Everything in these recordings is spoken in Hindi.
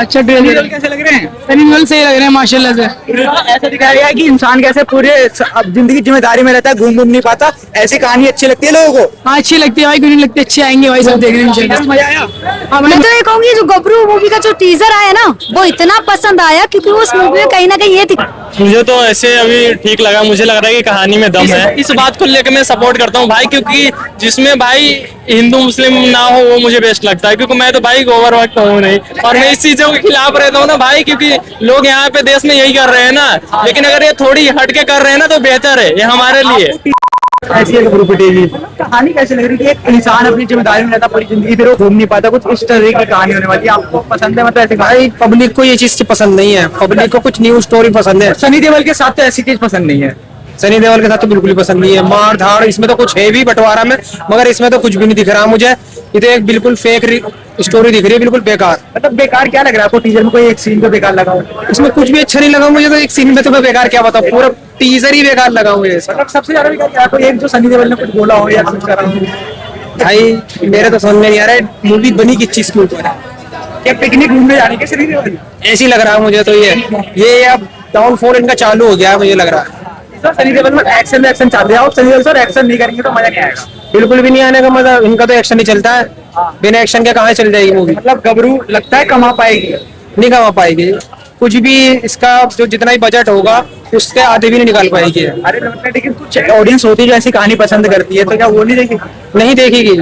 अच्छा ट्रेलर कैसे लग रहे हैं? सनी देओल सही लग रहे हैं माशाल्लाह से। ऐसा दिखाया गया है कि इंसान कैसे पूरे अब जिंदगी जिम्मेदारी में रहता है, घूम नहीं पाता। ऐसी कहानी अच्छी लगती है लोगों को। हाँ अच्छी लगती है भाई, क्यों नहीं लगती, अच्छी आएंगे भाई सब देखने इंशाल्लाह। मजा आया। हाँ भाई मैं तो ये कहूंगी जो गबरू मूवी का जो टीजर आया ना वो इतना पसंद आया क्योंकि उस मूवी में कहीं ना कहीं ये मुझे तो ऐसे अभी ठीक लगा। मुझे लग रहा है कि कहानी में दम है। इस बात को लेकर मैं सपोर्ट करता हूँ भाई, क्योंकि जिसमें भाई हिंदू मुस्लिम ना हो वो मुझे बेस्ट लगता है। क्योंकि मैं तो भाई ओवर वक्त हूँ नहीं, और मैं इस चीजों के खिलाफ रहता हूँ ना भाई, क्योंकि लोग यहाँ पे देश में यही कर रहे हैं ना। लेकिन अगर ये थोड़ी हट के कर रहे हैं ना तो बेहतर है ये हमारे लिए। ऐसी है गबरू पिटेगी। कहानी कैसे लग रही है कि एक इंसान अपनी जिम्मेदारी में रहता पूरी जिंदगी, फिर वो घूम नहीं पाता। कुछ इस तरह की कहानी होने वाली है। आपको पसंद है? मतलब ऐसे भाई पब्लिक को ये चीज पसंद नहीं है, पब्लिक को कुछ न्यू स्टोरी पसंद है। सनी देओल के साथ तो ऐसी चीज पसंद नहीं है। सनी देओल के साथ तो बिल्कुल ही पसंद नहीं है। मार धाड़ इसमें तो कुछ है भी बंटवारा में, मगर इसमें तो कुछ भी नहीं दिख रहा मुझे। ये तो एक बिल्कुल फेक स्टोरी दिख रही है, बिल्कुल बेकार। मतलब बेकार क्या लग रहा है आपको? टीजर में कोई एक सीन तो बेकार लगा हो? इसमें कुछ भी अच्छा नहीं लगा मुझे। तो एक सीन में तो मैं बेकार क्या बताऊं, पूरा टीजर ही बेकार लगा मुझे। मतलब सबसे ज्यादा बेकार क्या? कोई एक जो सनी देओल ने कुछ बोला हो या कुछ करा हो? भाई मेरे तो समझ में नहीं आ रहा है मूवी बनी किस चीज के ऊपर है। क्या पिकनिक घूमने जाने के सनी देओल? ऐसी लग रहा है मुझे तो ये अब डाउनफॉल इनका चालू हो गया है, मुझे लग रहा है। सर सनी देओल में एक्शन चाहते हैं आप? सनी देओल सर एक्शन नहीं करेंगे तो मजा नहीं आएगा। बिल्कुल भी नहीं आने का मजा। इनका तो एक्शन ही चलता है, बिना एक्शन के कहाँ चल जाएगी मूवी। मतलब गबरू लगता है कमा पाएगी? नहीं कमा पाएगी कुछ भी। इसका जो जितना ही बजट होगा उसके आधे भी नहीं निकाल पाएगी। अरे लेकिन कुछ ऑडियंस होती है जो ऐसी कहानी पसंद करती है, तो क्या वो नहीं देखेगी? नहीं देखेगी।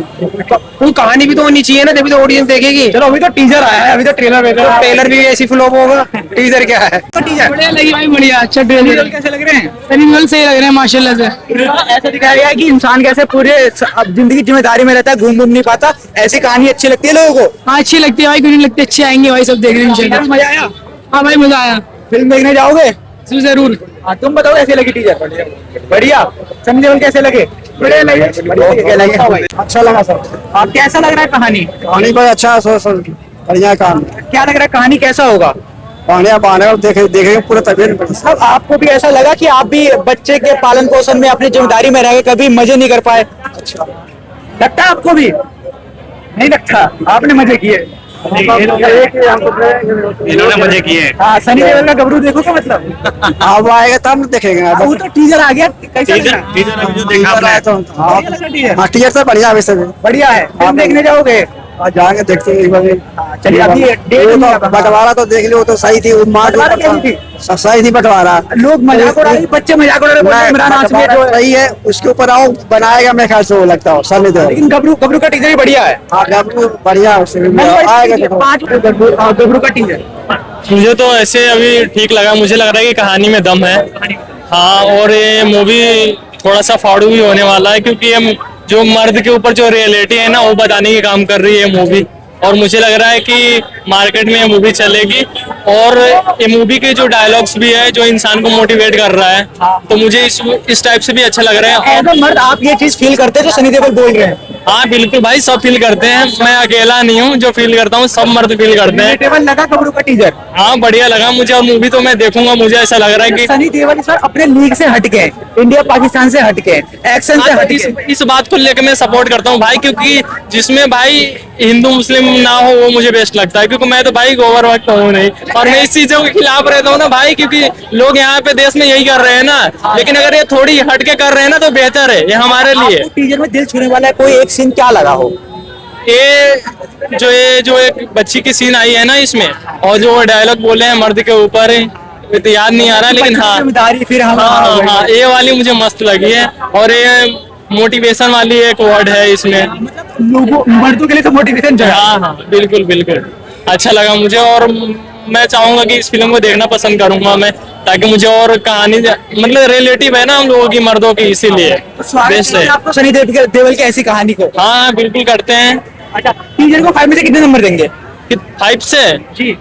कोई कहानी भी तो होनी चाहिए ना, तभी तो ऑडियंस देखेगी। चलो अभी तो टीजर आया है, अभी तो ट्रेलर तो ट्रेलर भी ऐसी फ्लॉप होगा, टीजर क्या है। टीजर बढ़िया लगी भाई, बढ़िया अच्छा ट्रेलर। कैसे लग रहे हैं? सनी देओल सही लग रहे हैं माशाल्लाह से। ऐसा दिखाया गया है कि इंसान कैसे पूरे अब जिंदगी जिम्मेदारी में रहता है, घूम नहीं पाता। ऐसी कहानी अच्छी लगती है लोगों को। हाँ अच्छी लगती है भाई, क्यों नहीं लगती, अच्छी आएंगे भाई सब देखने इंशाल्लाह। मजा आया। हाँ भाई मजा आया। फिल्म देखने जाओगे? जरूर। हाँ तुम बताओ कैसे लगी टीजर? बढ़िया। सनी देओल कैसे लगे? बढ़िया लगे। अच्छा लगा सर। आप कैसा लग रहा है कहानी? कहानी कोई अच्छा बढ़िया काम। क्या लग रहा है कहानी कैसा होगा? देखेंगे पूरा तबियत। अब आपको भी ऐसा लगा कि आप भी बच्चे के पालन पोषण में अपनी जिम्मेदारी में रह के कभी मजे नहीं कर पाए? अच्छा लगता है आपको भी? नहीं लगता? आपने मजे किए? इन्होंने मजे किए। हाँ सनी देओल का गबरू देखो तो मतलब अब आएगा तब देखेंगे। वो तो टीजर आ गया। कैसा लगा? टीजर अभी जो देखा आपने। बढ़िया लगा टीजर? टीचर तो बढ़िया वैसे भी। बढ़िया है। फिल्म देखने जाओगे? जाएंगे देखते हैं। चलिए अभी डेट बंटवारा तो देख लो, तो सही थी। बंटवारा कैसी थी? सही थी बंटवारा। लोग मजाक उड़ा रहे, बच्चे मजाक उड़ा रहे, बोल रहे हैं इमरान हाशमी जो है। सही है, उसके ऊपर आओ बनाएगा मेरे ख्याल से, वो लगता हो सनी देओल। लेकिन गबरू का टीजर ही बढ़िया है। हाँ बढ़िया आएगा। 5 गबरू का टीजर। मुझे तो ऐसे अभी ठीक लगा। मुझे लग रहा है कि कहानी में दम है। हाँ, और ये मूवी थोड़ा सा फाड़ू भी होने वाला है, क्योंकि ये जो मर्द के ऊपर जो रियलिटी है ना वो बताने की काम कर रही है मूवी। और मुझे लग रहा है कि मार्केट में ये मूवी चलेगी। और ये मूवी के जो डायलॉग्स भी है जो इंसान को मोटिवेट कर रहा है, तो मुझे इस टाइप से भी अच्छा लग रहा है। एज अ मर्द आप ये चीज फील करते हैं जो सनी देओल बोल रहे हैं? हाँ बिल्कुल भाई, सब फील करते हैं। मैं अकेला नहीं हूँ जो फील करता हूँ, सब मर्द फील करते हैं। रिलेटेबल लगा गबरू का टीजर? हाँ बढ़िया लगा मुझे, और मूवी तो मैं देखूंगा। मुझे ऐसा लग रहा है कि सनी देओल सर अपने लीग से हटके, इंडिया पाकिस्तान से हटके, एक्शन से हटके। इस बात को लेकर मैं सपोर्ट करता हूँ भाई, क्योंकि जिसमें भाई हिंदू मुस्लिम ना हो वो मुझे बेस्ट लगता है। क्योंकि मैं तो भाई ओवर वक्त हूँ नहीं, और मैं इस चीजों के खिलाफ रहता हूँ ना भाई, क्योंकि लोग यहाँ पे देश में यही कर रहे हैं ना। लेकिन अगर ये थोड़ी हटके कर रहे हैं ना तो बेहतर है ये हमारे लिए। टीजर में दिल छूने वाला है कोई एक सीन क्या लगा हो? ये जो एक बच्ची की सीन आई है ना इसमें, और जो डायलॉग बोले हैं मर्द के ऊपर, ये तो याद नहीं आ रहा, लेकिन हाँ जिम्मेदारी फिर हम हाँ ये वाली मुझे मस्त लगी है। और ये मोटिवेशन वाली एक वर्ड है इसमें। लोगों मर्दों के लिए तो मोटिवेशन जो है। हाँ हाँ बिल्कुल बिल्कुल अच्छा लगा मुझे। और मैं चाहूंगा कि इस फिल्म को देखना पसंद करूंगा मैं, ताकि मुझे और कहानी मतलब रिलेटिव है ना हम लोगों की, मर्दों की, इसीलिए बेस्ट है। आपको सनी देओल की ऐसी कहानी को? हाँ बिल्कुल करते हैं। अच्छा टीजर को 5 में से कितने नंबर देंगे? 5 से जी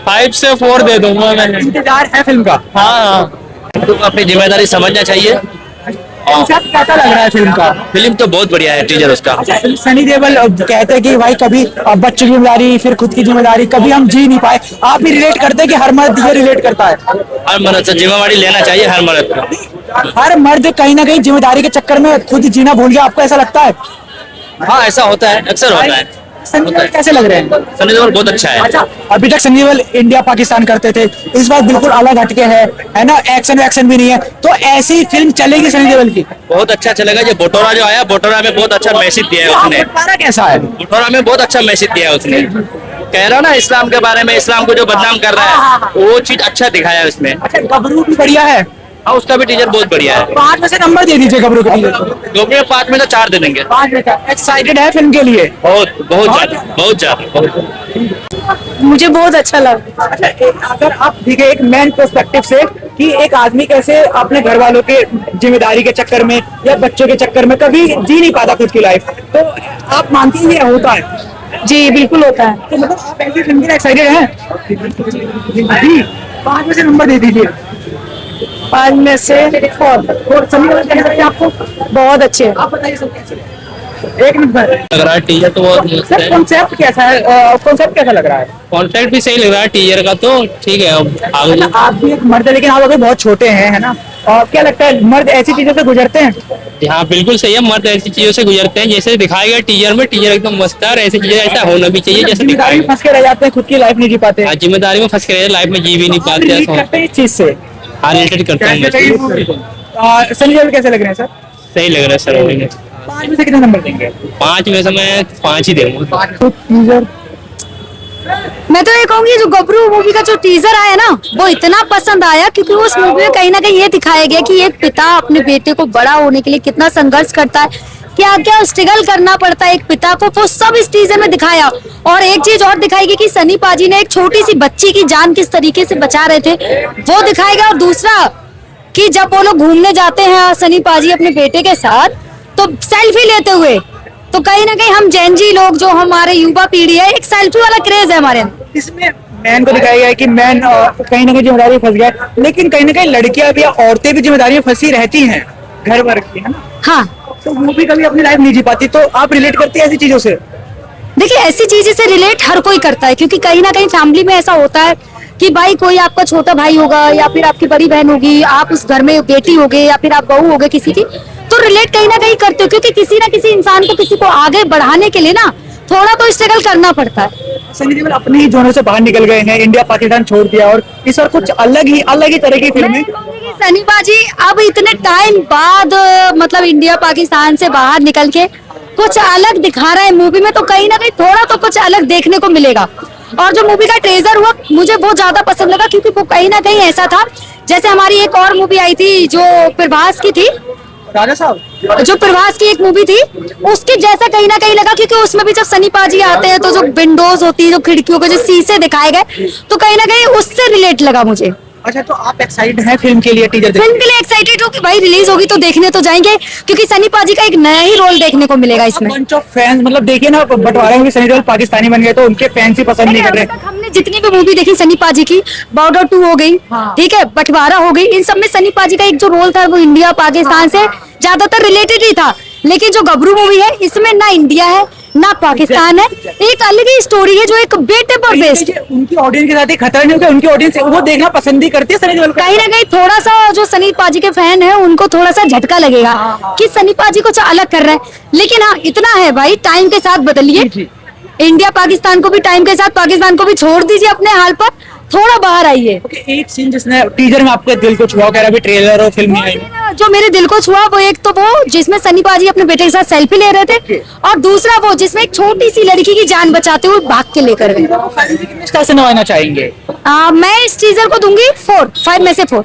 5 से 4 दे दूंगा मैं। इंतजार है फिल्म का? हाँ तो अपनी जिम्मेदारी समझना चाहिए। कैसा लग रहा है फिल्म का? फिल्म तो बहुत बढ़िया है, टीजर उसका। सनी देओल कहते हैं कि भाई कभी बच्चों की जिम्मेदारी फिर खुद की जिम्मेदारी, कभी हम जी नहीं पाए। आप भी रिलेट करते हैं कि हर मर्द ये रिलेट करता है? हर मर्द से जिम्मेवारी लेना चाहिए, हर मर्द को। हर मर्द कहीं ना कहीं जिम्मेदारी के चक्कर में खुद जीना भूल गया, आपको ऐसा लगता है? हाँ ऐसा होता है, अक्सर होता है। सनी देओल कैसे लग रहे हैं? सनी देओल बहुत अच्छा है। अच्छा, अभी तक सनी देओल इंडिया पाकिस्तान करते थे, इस बार बिल्कुल अलग हटके है ना, एक्शन वैक्शन भी नहीं है, तो ऐसी फिल्म चलेगी सनी देओल की? बहुत अच्छा चलेगा। जो बटोरा जो आया, बटोरा में बहुत अच्छा मैसेज दिया है उसने। बटवारा कैसा है? बटोरा में बहुत अच्छा मैसेज दिया है उसने। कह रहा ना इस्लाम के बारे में, इस्लाम को जो बदनाम कर रहा है, वो चीज अच्छा दिखाया है उसमें। अच्छा, गबरू भी बढ़िया है। हाँ, उसका भी टीजर बहुत बढ़िया है। 5 में से नंबर दे दीजिए गबरू के लिए। दोपहर 5 में तो 4 दे देंगे। 5 में 4। एक्साइटेड है फिल्म के लिए? बहुत बहुत ज्यादा, बहुत ज्यादा। मुझे बहुत अच्छा लगा। अच्छा, अगर आप देखिए एक मैन पर्सपेक्टिव से कि एक आदमी कैसे अपने घर वालों के जिम्मेदारी के चक्कर में या बच्चों के चक्कर में कभी जी नहीं पाता खुद की लाइफ, तो आप मानती हैं ये होता है? जी बिल्कुल होता है। तो मतलब आप ऐसी फिल्म के लिए एक्साइटेड हैं? जी, 5 में से नंबर दे दीजिए। 5 में से 4। और सनी देओल कैसे लगते हैं आपको? बहुत अच्छे। आप बताइए सब कैसे लगे? एक नंबर। लग रहा है टीजर तो बहुत मस्त सर, है। कॉन्सेप्ट कैसा है? कॉन्सेप्ट कैसा लग रहा है? कॉन्सेप्ट भी सही लग रहा है टीजर का, तो ठीक है। अब आगे आप भी एक मर्द है, लेकिन आप अभी बहुत छोटे हैं, है ना? और क्या लगता है मर्द ऐसी चीजों से गुजरते हैं? हाँ बिल्कुल सही है। मर्द ऐसी चीजों से गुजरते हैं जैसे दिखाया गया टीजर में। टीजर एकदम मस्त है और ऐसी चीजें ऐसा होना भी चाहिए जैसे दिखाया जिम्मेदारी में गया। फंस के रह जाते हैं, खुद की लाइफ नहीं जी पाते। हाँ, जिम्मेदारी में फंस के लाइफ में जी भी नहीं पाते। रिलेट ऐसा करते हैं इस चीज से। हाँ, रिलेटेड करते हैं। सनी देओल कैसे लग रहे हैं सर? सही लग रहा है सर। 5 में से कितने नंबर देंगे? 5 में से मैं 5 ही दूंगा। मैं तो ये कहूंगी जो गबरू मूवी का जो टीजर आया ना, वो इतना पसंद आया क्योंकि उस मूवी में कहीं ना कहीं ये दिखाया गया कि एक पिता अपने बेटे को बड़ा होने के लिए कितना संघर्ष करता है, क्या क्या स्ट्रगल करना पड़ता है एक पिता को, वो सब इस टीजर में दिखाया। और एक चीज और दिखाई गई कि सनी पाजी ने एक छोटी सी बच्ची की जान किस तरीके से बचा रहे थे, वो दिखाएगा। और दूसरा कि जब वो लोग घूमने जाते हैं सनी पाजी अपने बेटे के साथ, तो सेल्फी लेते हुए, तो कहीं ना कहीं हम जेनजी लोग जो हमारे युवा पीढ़ी है, एक सेल्फी वाला क्रेज है हमारे अंदर। इसमें मैन को दिखाया गया है कि मैन कहीं ना कहीं जिम्मेदारी में फंस गया है, लेकिन कहीं ना कहीं लड़कियां भी या औरतें भी जिम्मेदारी में फंसी रहती हैं घर वर्ग की, है ना? हाँ, तो वो भी कभी अपनी लाइफ नहीं जी पाती, तो आप रिलेट करती है ऐसी चीजों से? देखिए ऐसी चीजें से रिलेट हर कोई करता है, क्योंकि कहीं ना कहीं फैमिली में ऐसा होता है कि भाई कोई आपका छोटा भाई होगा या फिर आपकी बड़ी बहन होगी, आप उस घर में बेटी होगे या फिर आप बहू होगे किसी की, तो रिलेट कहीं ना कहीं करते हो, क्योंकि किसी ना किसी इंसान को किसी को आगे बढ़ाने के लिए ना थोड़ा तो स्ट्रगल करना पड़ता है। सनी देओल अपने ही जोनर से बाहर निकल गए हैं, इंडिया पाकिस्तान छोड़ दिया और इस बार कुछ अलग ही तरह की फिल्में। मैं कहूंगी कि सनी पाजी अब इतने टाइम बाद मतलब इंडिया पाकिस्तान से बाहर निकल के कुछ अलग दिखा रहा है मूवी में, तो कहीं ना कहीं थोड़ा तो कुछ अलग देखने को मिलेगा। और जो मूवी का ट्रेजर हुआ मुझे बहुत ज्यादा पसंद लगा, क्योंकि वो कहीं ना कहीं ऐसा था जैसे हमारी एक और मूवी आई थी जो प्रभास की थी, राजा साहब, जो प्रभास की एक मूवी थी, उसके जैसा कहीं ना कहीं लगा, क्योंकि उसमें भी जब सनी पाजी आते हैं तो जो विंडोज होती है, जो खिड़कियों के जो शीशे दिखाए गए, तो कहीं ना कहीं उससे रिलेट लगा मुझे। अच्छा, तो आप एक्साइटेड हैं फिल्म के लिए? टीजर फिल्म के लिए एक्साइटेड हो कि भाई रिलीज होगी तो देखने तो जाएंगे, क्योंकि सनी पाजी का एक नया ही रोल देखने को मिलेगा इसमें। बंच ऑफ फैंस, मतलब देखिए ना, बंटवारे में भी सनी देओल पाकिस्तानी बन गए तो उनके फैंस ही पसंद नहीं कर अभी रहे। तक हमने जितनी भी मूवी देखी सनी पाजी की, बॉर्डर 2 हो गई, ठीक है, बंटवारा हो गई, इन सब में सनी पाजी का एक जो रोल था वो इंडिया पाकिस्तान से ज्यादातर रिलेटेड ही था। लेकिन जो गबरू मूवी है इसमें ना इंडिया है ना पाकिस्तान है, एक अलग ही स्टोरी है जो एक बेटे पर बेस्ड। उनकी ऑडियंस के साथ ही खतरा नहीं होगा, उनकी ऑडियंस वो देखना पसंद ही करती है सनी देओल का। कहीं ना कहीं थोड़ा सा जो सनी पाजी के फैन है उनको थोड़ा सा झटका लगेगा कि सनी पाजी कुछ अलग कर रहे हैं, लेकिन हाँ इतना है भाई, टाइम के साथ बदलिए, इंडिया पाकिस्तान को भी टाइम के साथ, पाकिस्तान को भी छोड़ दीजिए अपने हाल पर, थोड़ा बाहर आइए। एक सीन जिसने टीजर में आपके दिल को छुआ, कह रहा है ट्रेलर और फिल्म नहीं आई। जो मेरे दिल को छुआ वो एक तो वो जिसमें सनी पाजी अपने बेटे के साथ सेल्फी ले रहे थे, और दूसरा वो जिसमें एक छोटी सी लड़की की जान बचाते हुए भाग के लेकर गए। कितने स्टार से नवाजना चाहेंगे? मैं इस टीजर को दूंगी 4, 5 में से 4।